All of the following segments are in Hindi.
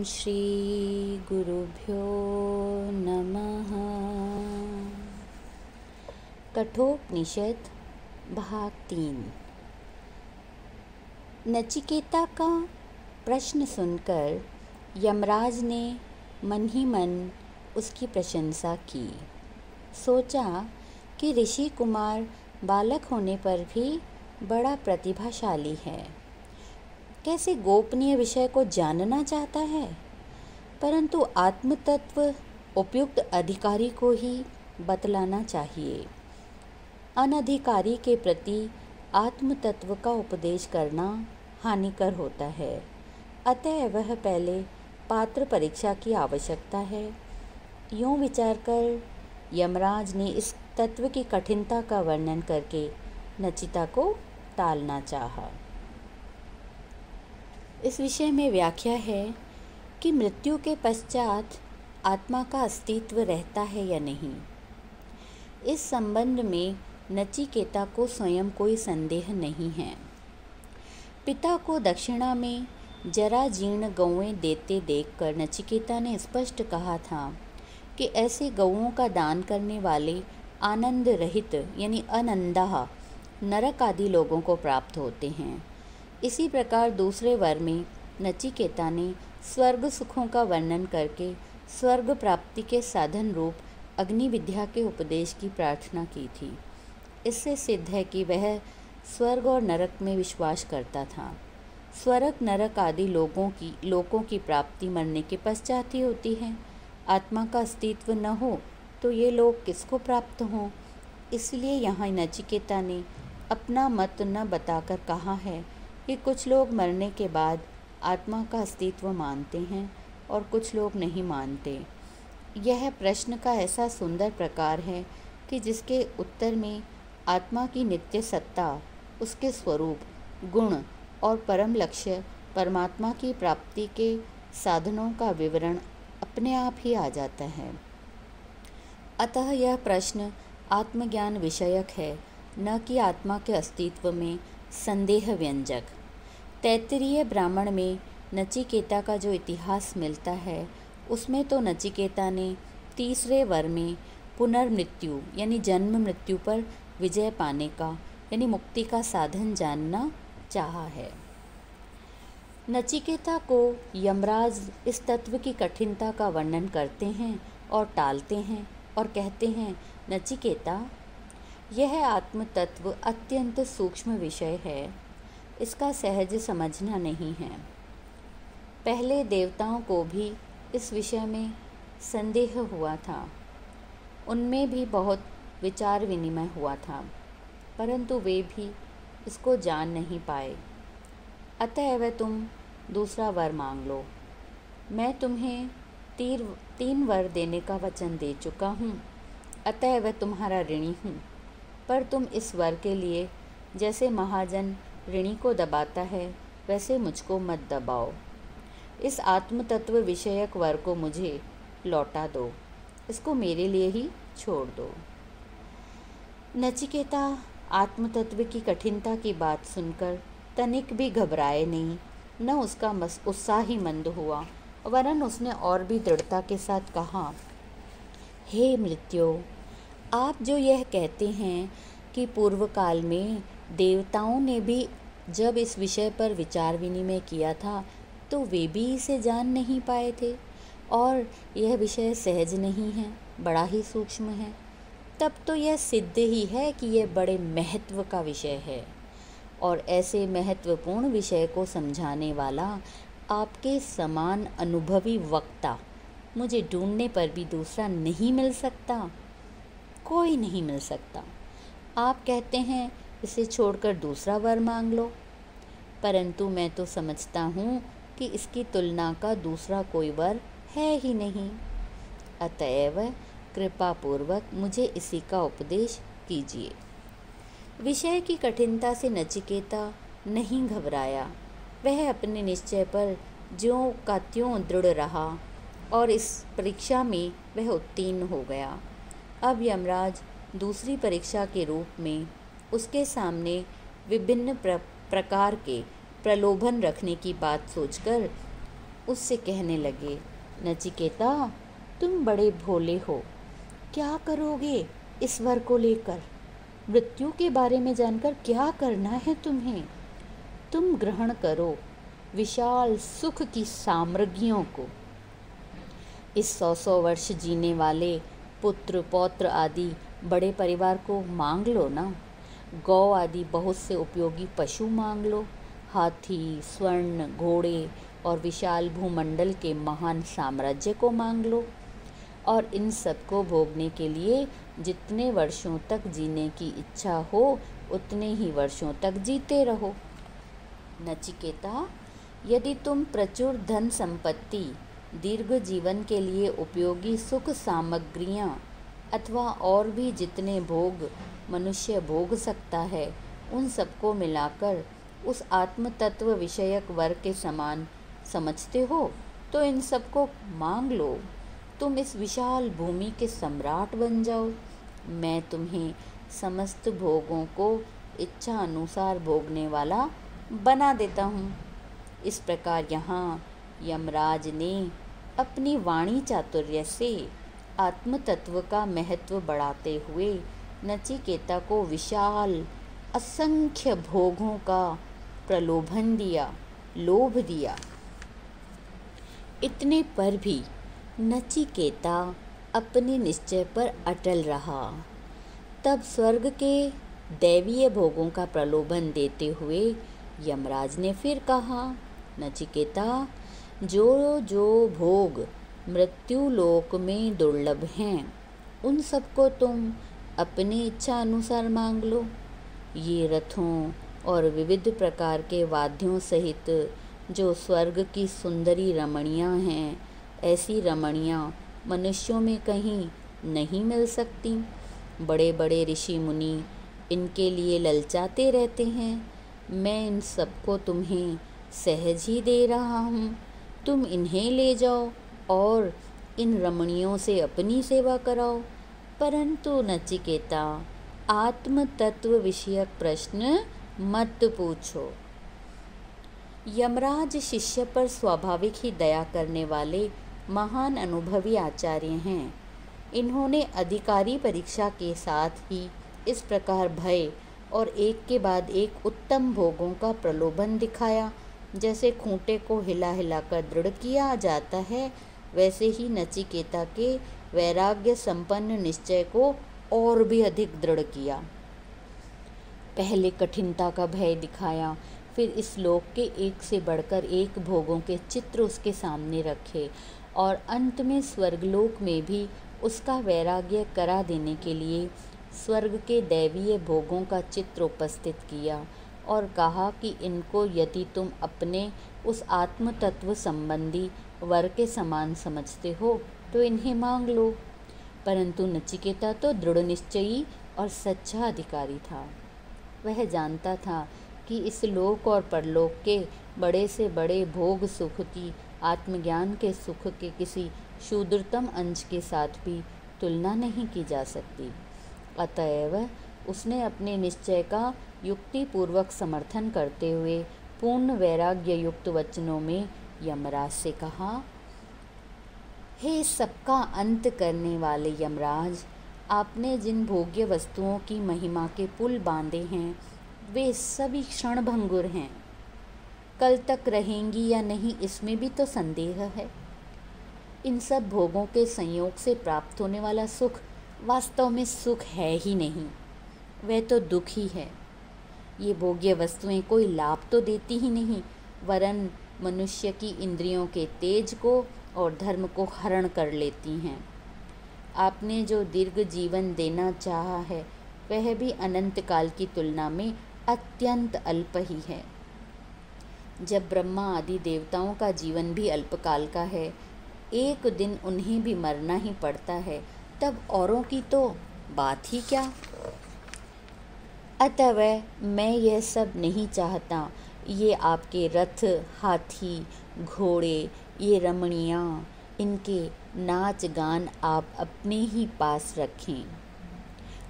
श्री गुरुभ्यो नमः। कठोपनिषद भाग 3। नचिकेता का प्रश्न सुनकर यमराज ने मन ही मन उसकी प्रशंसा की। सोचा कि ऋषि कुमार बालक होने पर भी बड़ा प्रतिभाशाली है, कैसे गोपनीय विषय को जानना चाहता है, परंतु आत्मतत्व उपयुक्त अधिकारी को ही बतलाना चाहिए। अनधिकारी के प्रति आत्मतत्व का उपदेश करना हानिकर होता है, अतः वह पहले पात्र परीक्षा की आवश्यकता है। यूँ विचार कर यमराज ने इस तत्व की कठिनता का वर्णन करके नचिता को टालना चाहा। इस विषय में व्याख्या है कि मृत्यु के पश्चात आत्मा का अस्तित्व रहता है या नहीं। इस संबंध में नचिकेता को स्वयं कोई संदेह नहीं है। पिता को दक्षिणा में जरा जीर्ण गौएं देते देखकर नचिकेता ने स्पष्ट कहा था कि ऐसे गौओं का दान करने वाले आनंद रहित यानी अनंदाह नरक आदि लोगों को प्राप्त होते हैं। इसी प्रकार दूसरे वर में नचिकेता ने स्वर्ग सुखों का वर्णन करके स्वर्ग प्राप्ति के साधन रूप अग्नि विद्या के उपदेश की प्रार्थना की थी। इससे सिद्ध है कि वह स्वर्ग और नरक में विश्वास करता था। स्वर्ग नरक आदि लोकों की प्राप्ति मरने के पश्चात ही होती है। आत्मा का अस्तित्व न हो तो ये लोग किसको प्राप्त हों। इसलिए यहाँ नचिकेता ने अपना मत न बताकर कहा है कि कुछ लोग मरने के बाद आत्मा का अस्तित्व मानते हैं और कुछ लोग नहीं मानते। यह प्रश्न का ऐसा सुंदर प्रकार है कि जिसके उत्तर में आत्मा की नित्य सत्ता, उसके स्वरूप, गुण और परम लक्ष्य परमात्मा की प्राप्ति के साधनों का विवरण अपने आप ही आ जाता है। अतः यह प्रश्न आत्मज्ञान विषयक है, न कि आत्मा के अस्तित्व में संदेह व्यंजक। तैत्तिरीय ब्राह्मण में नचिकेता का जो इतिहास मिलता है, उसमें तो नचिकेता ने तीसरे वर में पुनर्मृत्यु यानी जन्म मृत्यु पर विजय पाने का यानी मुक्ति का साधन जानना चाहा है। नचिकेता को यमराज इस तत्व की कठिनता का वर्णन करते हैं और टालते हैं और कहते हैं, नचिकेता, यह आत्म तत्व अत्यंत सूक्ष्म विषय है, इसका सहज समझना नहीं है। पहले देवताओं को भी इस विषय में संदेह हुआ था, उनमें भी बहुत विचार विनिमय हुआ था, परंतु वे भी इसको जान नहीं पाए। अतएव तुम दूसरा वर मांग लो। मैं तुम्हें 3 वर देने का वचन दे चुका हूँ, अतएव तुम्हारा ऋणी हूँ, पर तुम इस वर के लिए जैसे महाजन ऋणी को दबाता है, वैसे मुझको मत दबाओ। इस आत्मतत्व विषयक वर को मुझे लौटा दो, इसको मेरे लिए ही छोड़ दो। नचिकेता आत्मतत्व की कठिनता की बात सुनकर तनिक भी घबराए नहीं, न उसका उत्साह ही मंद हुआ, वरन उसने और भी दृढ़ता के साथ कहा, हे मृत्यो, आप जो यह कहते हैं कि पूर्व काल में देवताओं ने भी जब इस विषय पर विचार विनिमय किया था तो वे भी इसे जान नहीं पाए थे, और यह विषय सहज नहीं है, बड़ा ही सूक्ष्म है, तब तो यह सिद्ध ही है कि यह बड़े महत्व का विषय है, और ऐसे महत्वपूर्ण विषय को समझाने वाला आपके समान अनुभवी वक्ता मुझे ढूंढने पर भी दूसरा नहीं मिल सकता, कोई नहीं मिल सकता। आप कहते हैं इसे छोड़कर दूसरा वर मांग लो, परंतु मैं तो समझता हूँ कि इसकी तुलना का दूसरा कोई वर है ही नहीं। अतएव कृपा पूर्वक मुझे इसी का उपदेश कीजिए। विषय की कठिनता से नचिकेता नहीं घबराया, वह अपने निश्चय पर ज्यों का त्यों दृढ़ रहा और इस परीक्षा में वह उत्तीर्ण हो गया। अब यमराज दूसरी परीक्षा के रूप में उसके सामने विभिन्न प्रकार के प्रलोभन रखने की बात सोचकर उससे कहने लगे, नचिकेता, तुम बड़े भोले हो, क्या करोगे इस वर को लेकर? मृत्यु के बारे में जानकर क्या करना है तुम्हें? तुम ग्रहण करो विशाल सुख की साम्राज्ञियों को। इस 100 वर्ष जीने वाले पुत्र पौत्र आदि बड़े परिवार को मांग लो ना। गौ आदि बहुत से उपयोगी पशु मांग लो। हाथी, स्वर्ण, घोड़े और विशाल भूमंडल के महान साम्राज्य को मांग लो। और इन सब को भोगने के लिए जितने वर्षों तक जीने की इच्छा हो उतने ही वर्षों तक जीते रहो। नचिकेता, यदि तुम प्रचुर धन संपत्ति, दीर्घ जीवन के लिए उपयोगी सुख सामग्रियां अथवा और भी जितने भोग मनुष्य भोग सकता है उन सबको मिलाकर उस आत्म तत्व विषयक वर के समान समझते हो तो इन सबको मांग लो। तुम इस विशाल भूमि के सम्राट बन जाओ। मैं तुम्हें समस्त भोगों को इच्छा अनुसार भोगने वाला बना देता हूँ। इस प्रकार यहाँ यमराज ने अपनी वाणी चातुर्य से आत्म तत्व का महत्व बढ़ाते हुए नचिकेता को विशाल असंख्य भोगों का प्रलोभन दिया, लोभ दिया। इतने पर भी नचिकेता अपने निश्चय पर अटल रहा। तब स्वर्ग के दैवीय भोगों का प्रलोभन देते हुए यमराज ने फिर कहा, नचिकेता, जो जो भोग मृत्यु लोक में दुर्लभ हैं उन सबको तुम अपनी इच्छा अनुसार मांग लो। ये रथों और विविध प्रकार के वाद्यों सहित जो स्वर्ग की सुंदरी रमणियाँ हैं, ऐसी रमणियाँ मनुष्यों में कहीं नहीं मिल सकती। बड़े बड़े ऋषि मुनि इनके लिए ललचाते रहते हैं। मैं इन सबको तुम्हें सहज ही दे रहा हूँ। तुम इन्हें ले जाओ और इन रमणियों से अपनी सेवा कराओ। परंतु नचिकेता, आत्म तत्व विषयक प्रश्न मत पूछो। यमराज शिष्य पर स्वाभाविक ही दया करने वाले महान अनुभवी आचार्य हैं। इन्होंने अधिकारी परीक्षा के साथ ही इस प्रकार भय और एक के बाद एक उत्तम भोगों का प्रलोभन दिखाया। जैसे खूंटे को हिला हिलाकर दृढ़ किया जाता है, वैसे ही नचिकेता के वैराग्य संपन्न निश्चय को और भी अधिक दृढ़ किया। पहले कठिनता का भय दिखाया, फिर इस लोक के एक से बढ़कर एक भोगों के चित्र उसके सामने रखे और अंत में स्वर्गलोक में भी उसका वैराग्य करा देने के लिए स्वर्ग के दैवीय भोगों का चित्र उपस्थित किया और कहा कि इनको यदि तुम अपने उस आत्म तत्व संबंधी वर के समान समझते हो तो इन्हें मांग लो। परंतु नचिकेता तो दृढ़ निश्चयी और सच्चा अधिकारी था। वह जानता था कि इस लोक और परलोक के बड़े से बड़े भोग सुख की आत्मज्ञान के सुख के किसी शूद्रतम अंश के साथ भी तुलना नहीं की जा सकती। अतएव उसने अपने निश्चय का युक्तिपूर्वक समर्थन करते हुए पूर्ण वैराग्य युक्त वचनों में यमराज से कहा, हे सबका अंत करने वाले यमराज, आपने जिन भोग्य वस्तुओं की महिमा के पुल बांधे हैं वे सभी क्षणभंगुर हैं। कल तक रहेंगी या नहीं इसमें भी तो संदेह है। इन सब भोगों के संयोग से प्राप्त होने वाला सुख वास्तव में सुख है ही नहीं, वह तो दुख ही है। ये भोग्य वस्तुएं कोई लाभ तो देती ही नहीं, वरन मनुष्य की इंद्रियों के तेज को और धर्म को हरण कर लेती हैं। आपने जो दीर्घ जीवन देना चाहा है वह भी अनंत काल की तुलना में अत्यंत अल्प ही है। जब ब्रह्मा आदि देवताओं का जीवन भी अल्पकाल का है, एक दिन उन्हें भी मरना ही पड़ता है, तब औरों की तो बात ही क्या। अतः मैं यह सब नहीं चाहता। ये आपके रथ, हाथी, घोड़े, ये रमणियाँ, इनके नाच गान आप अपने ही पास रखें।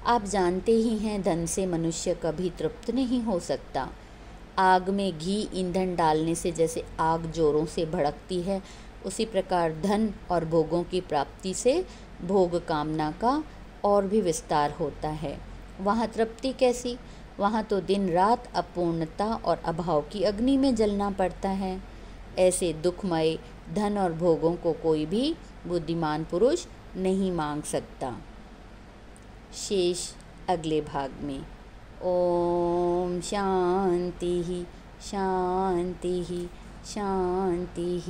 आप जानते ही हैं धन से मनुष्य कभी तृप्त नहीं हो सकता। आग में घी ईंधन डालने से जैसे आग जोरों से भड़कती है, उसी प्रकार धन और भोगों की प्राप्ति से भोग कामना का और भी विस्तार होता है। वहाँ तृप्ति कैसी? वहाँ तो दिन रात अपूर्णता और अभाव की अग्नि में जलना पड़ता है। ऐसे दुखमय धन और भोगों को कोई भी बुद्धिमान पुरुष नहीं मांग सकता। शेष अगले भाग में। ओम शांति शांति शांति।